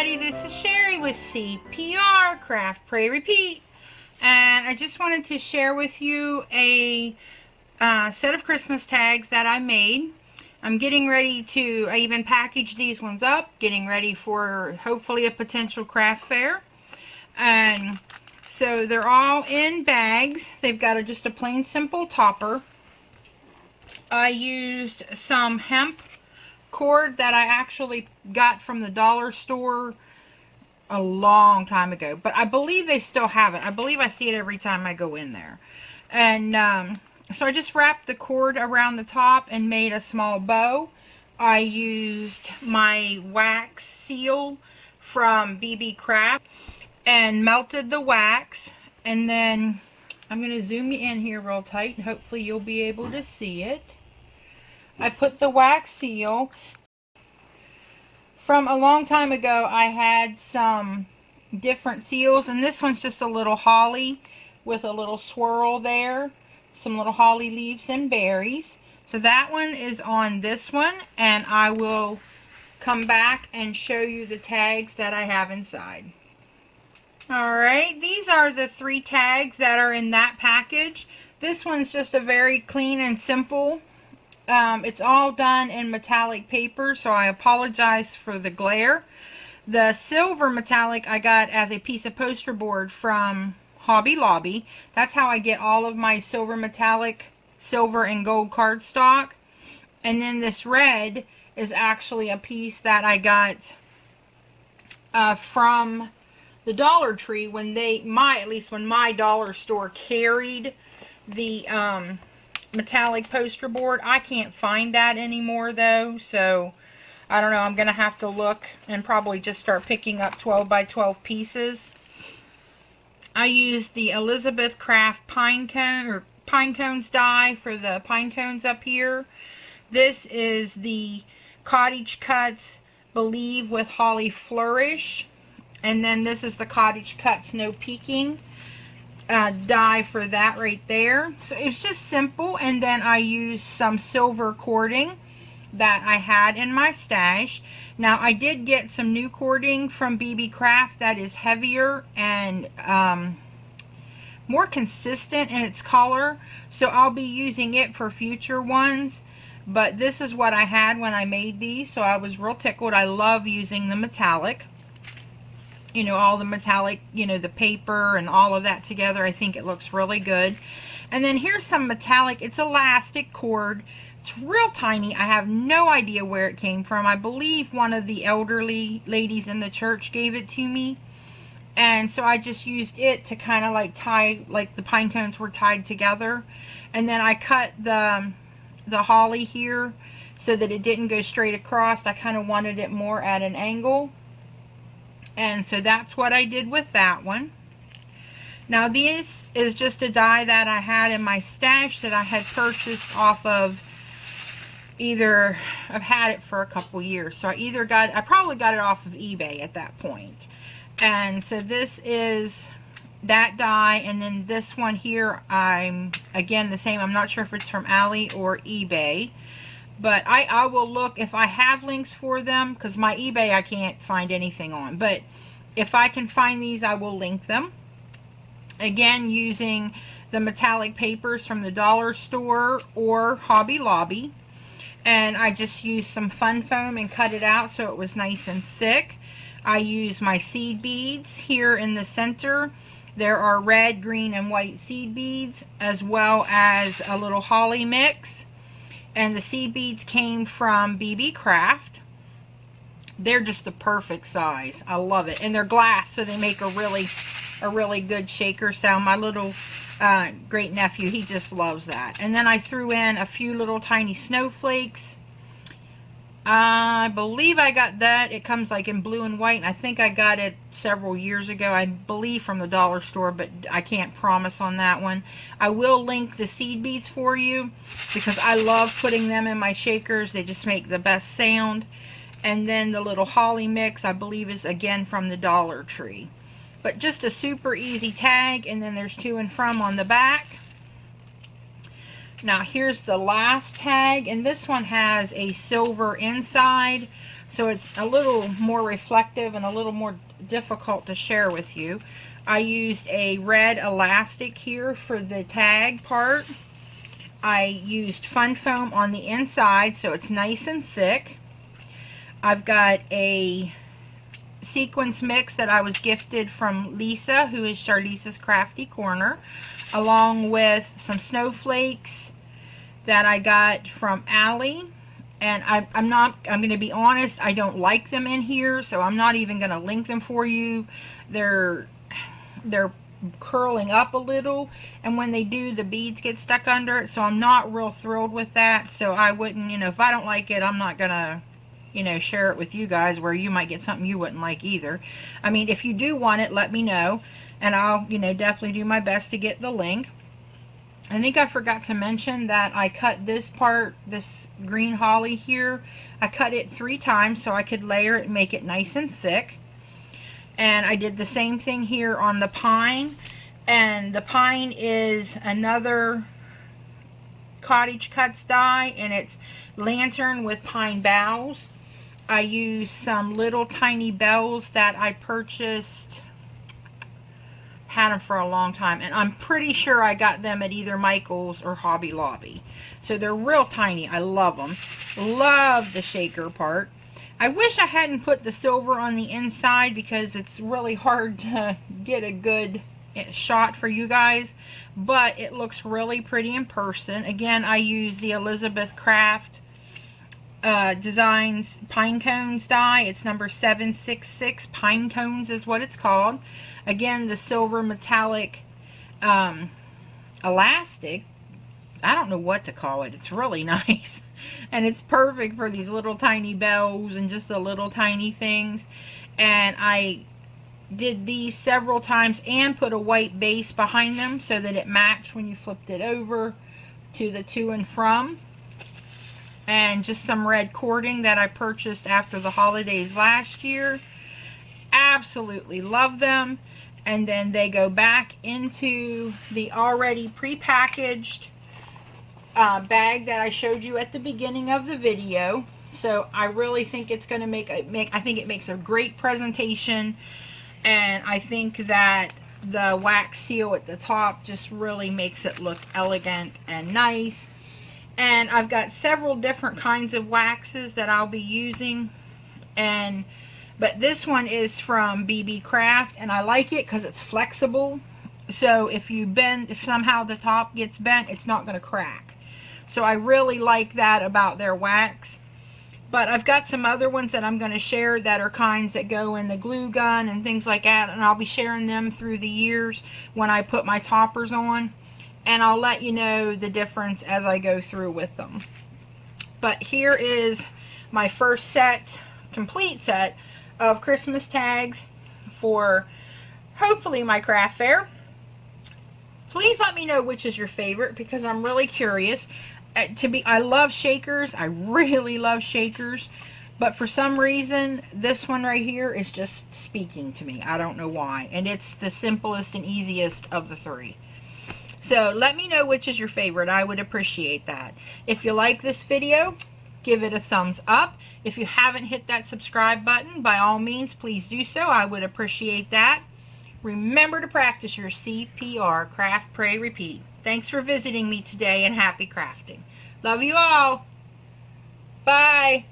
everybody, this is Sherry with CPR, Craft, Pray, Repeat, and I just wanted to share with you a set of Christmas tags that I made. I'm getting ready to, I even packaged these ones up, getting ready for hopefully a potential craft fair. And so they're all in bags. They've got just a plain simple topper. I used some hemp cord that I actually got from the dollar store a long time ago, but I believe they still have it. I believe I see it every time I go in there. And so I just wrapped the cord around the top and made a small bow. I used my wax seal from BB Craft and melted the wax, and then I'm going to zoom you in here real tight and hopefully you'll be able to see it. I put the wax seal. From a long time ago, I had some different seals, and this one's just a little holly with a little swirl there, some little holly leaves and berries. So that one is on this one, and I will come back and show you the tags that I have inside. Alright, these are the 3 tags that are in that package. This one's just a very clean and simple. It's all done in metallic paper, so I apologize for the glare. The silver metallic I got as a piece of poster board from Hobby Lobby. That's how I get all of my silver metallic, silver and gold cardstock. And then this red is actually a piece that I got from the Dollar Tree when at least when my dollar store carried the metallic poster board. I can't find that anymore though, so I don't know, I'm gonna have to look and probably just start picking up 12 by 12 pieces. I used the Elizabeth Craft pine cones die for the pine cones up here. This is the Cottage Cuts Believe with Holly Flourish, and then this is the Cottage Cuts No Peeking die for that right there. So it's just simple, and then I used some silver cording that I had in my stash. Now I did get some new cording from BB Craft that is heavier and more consistent in its color, so I'll be using it for future ones. But this is what I had when I made these, so I was real tickled. I love using the metallic. You know, all the metallic, you know, the paper and all of that together. I think it looks really good. And then here's some metallic. It's elastic cord. It's real tiny. I have no idea where it came from. I believe one of the elderly ladies in the church gave it to me. And so I just used it to kind of like tie, like the pine cones were tied together. And then I cut the holly here so that it didn't go straight across. I kind of wanted it more at an angle. And so that's what I did with that one. Now this is just a die that I had in my stash that I had purchased off of I've had it for a couple years. So I probably got it off of eBay at that point. And so this is that die, and then this one here, again the same. I'm not sure if it's from Ali or eBay. But I will look if I have links for them, because my eBay I can't find anything on. But if I can find these, I will link them. Again, using the metallic papers from the dollar store or Hobby Lobby. And I just used some fun foam and cut it out so it was nice and thick. I used my seed beads here in the center. There are red, green, and white seed beads, as well as a little holly mix. And the seed beads came from BB Craft. They're just the perfect size. I love it. And they're glass, so they make a really good shaker sound. My little great nephew, he just loves that. And then I threw in a few little tiny snowflakes. I believe I got that. It comes like in blue and white, and I think I got it several years ago. I believe from the dollar store, but I can't promise on that one. I will link the seed beads for you because I love putting them in my shakers. They just make the best sound. And then the little holly mix, I believe, is again from the Dollar Tree. But just a super easy tag, and then there's to and from on the back. Now here's the last tag, and this one has a silver inside. so it's a little more reflective and a little more difficult to share with you. I used a red elastic here for the tag part. I used fun foam on the inside so it's nice and thick. I've got a sequence mix that I was gifted from Lisa, who is Charlize's Crafty Corner, along with some snowflakes that I got from Allie. And I'm going to be honest, I don't like them in here, so I'm not even going to link them for you. They're curling up a little, and when they do, the beads get stuck under it, so I'm not real thrilled with that. So I wouldn't, if I don't like it, I'm not going to share it with you guys, where you might get something you wouldn't like either. I mean, if you do want it, let me know, and I'll, definitely do my best to get the link. I think I forgot to mention that I cut this part, this green holly here, I cut it 3 times so I could layer it and make it nice and thick. And I did the same thing here on the pine. And the pine is another Cottage Cuts die, and it's lantern with pine boughs. I used some little tiny bells that I purchased, had them for a long time, and I'm pretty sure I got them at either Michael's or Hobby Lobby. So they're real tiny. I love them. Love the shaker part. I wish I hadn't put the silver on the inside because it's really hard to get a good shot for you guys, but it looks really pretty in person. Again, I use the Elizabeth Craft Designs Pine Cones die. It's number 766. Pine Cones is what it's called. Again, the silver metallic elastic. I don't know what to call it. It's really nice. And it's perfect for these little tiny bells and just the little tiny things. And I did these several times and put a white base behind them so that it matched when you flipped it over to the to and from. And just some red cording that I purchased after the holidays last year. Absolutely love them. And then they go back into the already pre-packaged bag that I showed you at the beginning of the video. So I really think it's going to I think it makes a great presentation, and I think that the wax seal at the top just really makes it look elegant and nice. And I've got several different kinds of waxes that I'll be using, but this one is from BB Craft, and I like it because it's flexible. So if somehow the top gets bent, it's not going to crack. So I really like that about their wax. But I've got some other ones that I'm going to share that are kinds that go in the glue gun and things like that, and I'll be sharing them through the years when I put my toppers on. And I'll let you know the difference as I go through with them. But here is my first set, complete set, of Christmas tags for hopefully my craft fair. Please let me know which is your favorite, because I'm really curious. I love shakers. I really love shakers. But for some reason, this one right here is just speaking to me. I don't know why. And it's the simplest and easiest of the 3. So let me know which is your favorite. I would appreciate that. If you like this video, give it a thumbs up. If you haven't hit that subscribe button, by all means, please do so. I would appreciate that. Remember to practice your CPR, craft, pray, repeat. Thanks for visiting me today, and happy crafting. Love you all. Bye.